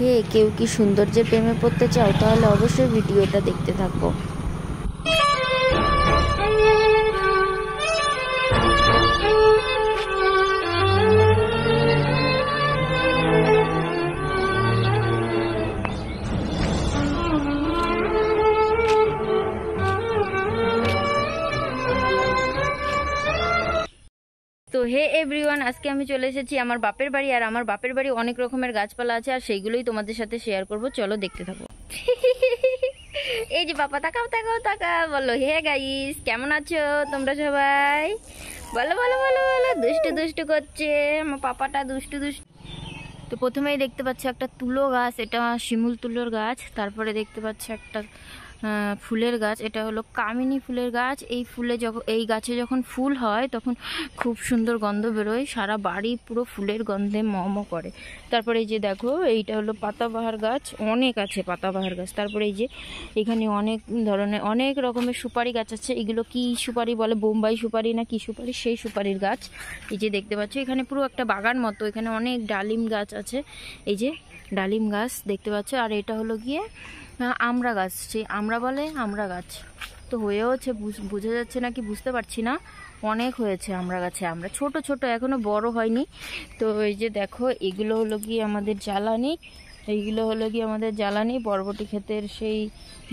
হে, কেউ কি সৌন্দর্যের প্রেমে পড়তে চাও? তাহলে অবশ্যই ভিডিওটা দেখতে থাকো। তো হে এভরিওয়ান, আজকে আমি চলে এসেছি আমার বাপের বাড়ি। আর আমার বাপের বাড়ি অনেক রকমের গাছপালা আছে, আর সেইগুলোই তোমাদের সাথে শেয়ার করব। চলো দেখতে থাকো। এই যে বাবা, তাকাও তাকাও তাকাও, বলো হে গাইস, কেমন আছো তোমরা সবাই? বলো বলো বলো বলো। দুষ্টু দুষ্টু করছে আমার পাপাটা, দুষ্টু দুষ্টু। তো প্রথমেই দেখতে পাচ্ছি একটা তুলো গাছ, এটা শিমুল তুলোর গাছ। তারপরে দেখতে পাচ্ছি একটা ফুলের গাছ, এটা হলো কামিনী ফুলের গাছ। এই গাছে যখন ফুল হয় তখন খুব সুন্দর গন্ধ বেরোয়, সারা বাড়ি পুরো ফুলের গন্ধে মম করে। তারপরে এই যে দেখো, এইটা হলো পাতাবাহার গাছ, অনেক আছে পাতাবাহার গাছ। তারপরে এই যে এখানে অনেক ধরনের অনেক রকমের সুপারি গাছ আছে। এগুলো কি সুপারি বলে, বোম্বাই সুপারি না কি সুপারি, সেই সুপারির গাছ। এই যে দেখতে পাচ্ছ, এখানে পুরো একটা বাগান মতো, এখানে অনেক ডালিম গাছ আছে। এই যে ডালিম গাছ দেখতে পাচ্ছ। আর এটা হলো গিয়ে আমড়া গাছ, সেই আমড়া বলে আমড়া গাছ। তো হয়েওছে, বোঝা যাচ্ছে না কি বুঝতে পারছি না, অনেক হয়েছে আমড়া গাছে। আমরা ছোট ছোট, এখনো বড় হয়নি। তো এই যে দেখো, এগুলো হলো গিয়ে আমাদের জ্বালানি, এইগুলো হলো গিয়ে আমাদের জ্বালানি। বরবটি ক্ষেতের সেই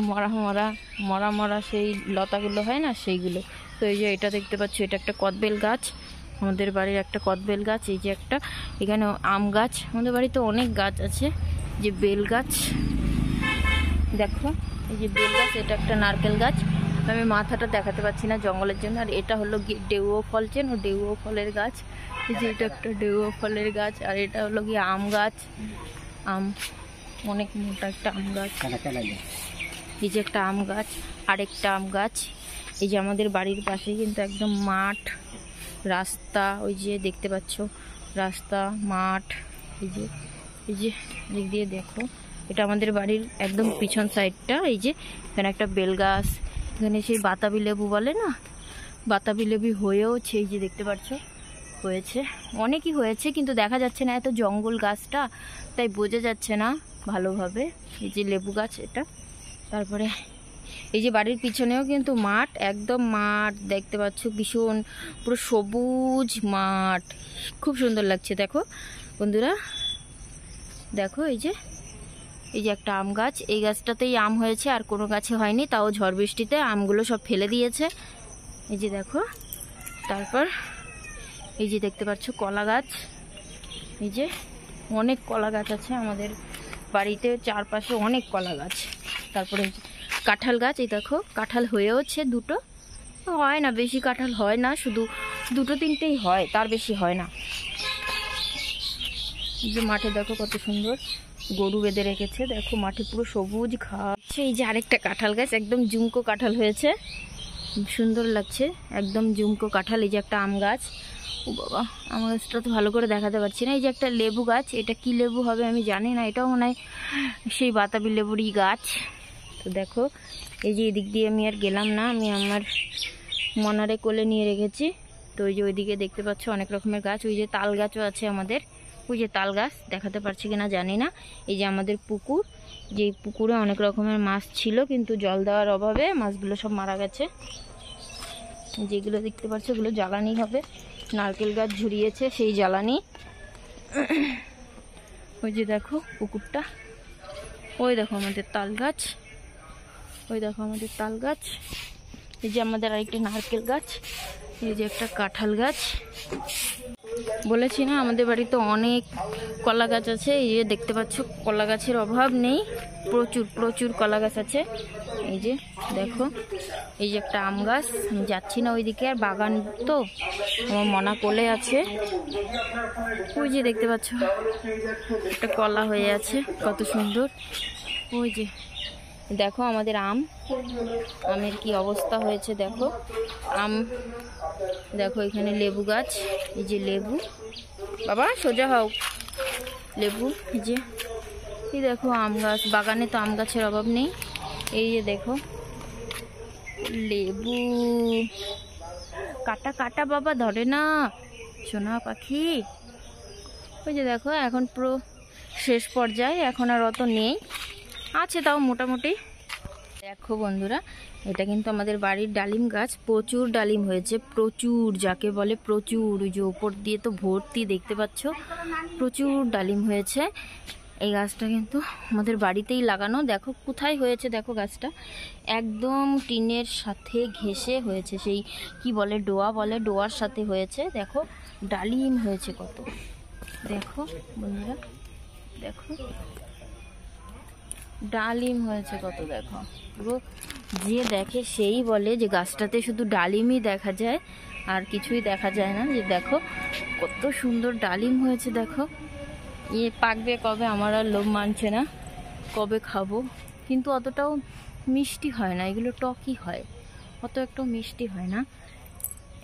মরা মরা মরা মরা সেই লতাগুলো হয় না, সেইগুলো। তো এই যে এটা দেখতে পাচ্ছ, এটা একটা কদবেল গাছ, আমাদের বাড়ির একটা কদবেল গাছ। এই যে একটা এখানে আম গাছ, আমাদের বাড়িতে অনেক গাছ আছে। যে বেল গাছ দেখো, এই যে বেল গাছ, এটা একটা নারকেল গাছ। আমি মাথাটা দেখাতে পাচ্ছি না জঙ্গলের জন্য। আর এটা হলো ডেউও ফল, চেন ও ডেউও ফলের গাছ। এই যে এটা একটা ডেউও ফলের গাছ। আর এটা হলো গিয়ে আম গাছ, আম, অনেক মোটা একটা আম গাছ। এই যে একটা আম গাছ, আরেকটা আম গাছ। এই যে আমাদের বাড়ির পাশে কিন্তু একদম মাঠ, রাস্তা, ওই যে দেখতে পাচ্ছ রাস্তা, মাঠ। এই যে দিক দিয়ে দেখো, এটা আমাদের বাড়ির একদম পিছন সাইডটা। এই যে এখানে একটা বেল গাছ, এখানে সেই বাতাবি লেবু বলে না, বাতাবি লেবু হয়েওছে। এই যে দেখতে পাচ্ছ হয়েছে, অনেকই হয়েছে, কিন্তু দেখা যাচ্ছে না, এত জঙ্গল গাছটা, তাই বোঝা যাচ্ছে না ভালোভাবে। এই যে লেবু গাছ এটা। তারপরে এই যে বাড়ির পিছনেও কিন্তু মাঠ, একদম মাঠ দেখতে পাচ্ছ, ভীষণ পুরো সবুজ মাঠ, খুব সুন্দর লাগছে। দেখো বন্ধুরা, দেখো এই যে একটা আম গাছ, এই গাছটাতেই আম হয়েছে, আর কোনো গাছে হয়নি, তাও ঝড় বৃষ্টিতে আমগুলো সব ফেলে দিয়েছে। এই যে দেখো, তারপর এই যে দেখতে পাচ্ছ কলা গাছ, এই যে অনেক কলা গাছ আছে আমাদের বাড়িতে, চারপাশে অনেক কলা গাছ। তারপরে কাঁঠাল গাছ, এই দেখো কাঁঠাল হয়েওছে, দুটো হয় না, বেশি কাঁঠাল হয় না, শুধু দুটো তিনটেই হয়, তার বেশি হয় না। এই যে মাঠে দেখো কত সুন্দর গরু বেঁধে রেখেছে, দেখো মাঠে পুরো সবুজ ঘাস। এই যে আরেকটা কাঁঠাল গাছ, একদম জুমকো কাঁঠাল হয়েছে, সুন্দর লাগছে, একদম জুমকো কাঁঠাল। এই যে একটা আম গাছ, ও বাবা আম গাছটা তো ভালো করে দেখাতে পারছি না। এই যে একটা লেবু গাছ, এটা কি লেবু হবে আমি জানি না, এটাও মনে হয় সেই বাতাবি লেবুরই গাছ। তো দেখো, এই যে এদিক দিয়ে আমি আর গেলাম না, আমি আমার মনারে কোলে নিয়ে রেখেছি। তো ওই যে ওইদিকে দেখতে পাচ্ছ অনেক রকমের গাছ, ওই যে তাল গাছও আছে আমাদের, ওই যে তাল গাছ দেখাতে পারছি কিনা জানি না। এই যে আমাদের পুকুর, যে পুকুরে অনেক রকমের মাছ ছিল, কিন্তু জল দেওয়ার অভাবে মাছগুলো সব মারা গেছে। যেগুলো দেখতে পাচ্ছ ওগুলো জ্বালানি হবে, নারকেল গাছ ঝুরিয়েছে সেই জ্বালানি। ওই যে দেখো পুকুরটা, ওই দেখো আমাদের তাল গাছ, ওই দেখো আমাদের তাল গাছ। এই যে আমাদের আরেকটা নারকেল গাছ, এই যে একটা কাঁঠাল গাছ। বলেছি না আমাদের বাড়িতে অনেক কলা গাছ আছে। এই যে দেখতে পাচ্ছ কলা গাছের অভাব নেই, প্রচুর প্রচুর কলা গাছ আছে। এই যে দেখো, এই যে একটা আম গাছ, আমি যাচ্ছি না ওইদিকে, আর বাগান তো আমার মনা কোলে আছে। ওই যে দেখতে পাচ্ছ একটা কলা হয়ে আছে, কত সুন্দর। ওই যে দেখো আমাদের আমের কি অবস্থা হয়েছে, দেখো আম, দেখো এখানে লেবু গাছ, এই যে লেবু, বাবা সোজা হও, লেবু। এই যে এই দেখো আম গাছ, বাগানে তো আম গাছের অভাব নেই। এই যে দেখো লেবু, কাটা কাটা বাবা, ধরে না সোনা পাখি। ওই যে দেখো এখন পুরো শেষ পর্যায়ে, এখন আর অত নেই, আছে তাও মোটামুটি। দেখো বন্ধুরা, এটা কিন্তু আমাদের বাড়ির ডালিম গাছ। প্রচুর ডালিম হয়েছে, প্রচুর, যাকে বলে প্রচুর। ওই যে ওপর দিয়ে তো ভর্তি, দেখতে পাচ্ছ, প্রচুর ডালিম হয়েছে। এই গাছটা কিন্তু আমাদের বাড়িতেই লাগানো। দেখো কোথায় হয়েছে, দেখো গাছটা একদম টিনের সাথে ঘেঁষে হয়েছে, সেই কি বলে ডোয়া বলে, ডোয়ার সাথে হয়েছে। দেখো ডালিম হয়েছে কত, দেখো বন্ধুরা, দেখো ডালিম হয়েছে কত, দেখো পুরো। যে দেখে সেই বলে যে গাছটাতে শুধু ডালিমই দেখা যায়, আর কিছুই দেখা যায় না। যে দেখো কত সুন্দর ডালিম হয়েছে, দেখো। পাকবে কবে আমার আর লোভ মানছে না, কবে খাবো। কিন্তু অতটাও মিষ্টি হয় না, এগুলো টকই হয়, অত একটু মিষ্টি হয় না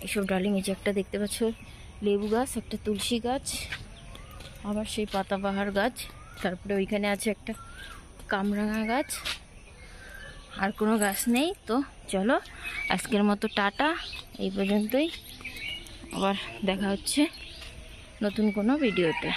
এসব ডালিম। এই যে একটা দেখতে পাচ্ছ লেবু গাছ, একটা তুলসী গাছ, আবার সেই পাতাবাহার গাছ, তারপরে ওইখানে আছে একটা কামরাঙা গাছ, আর কোনো গাছ নেই। তো চলো আজকের মতো টাটা, এই পর্যন্তই। আবার দেখা হচ্ছে নতুন কোনো ভিডিওতে।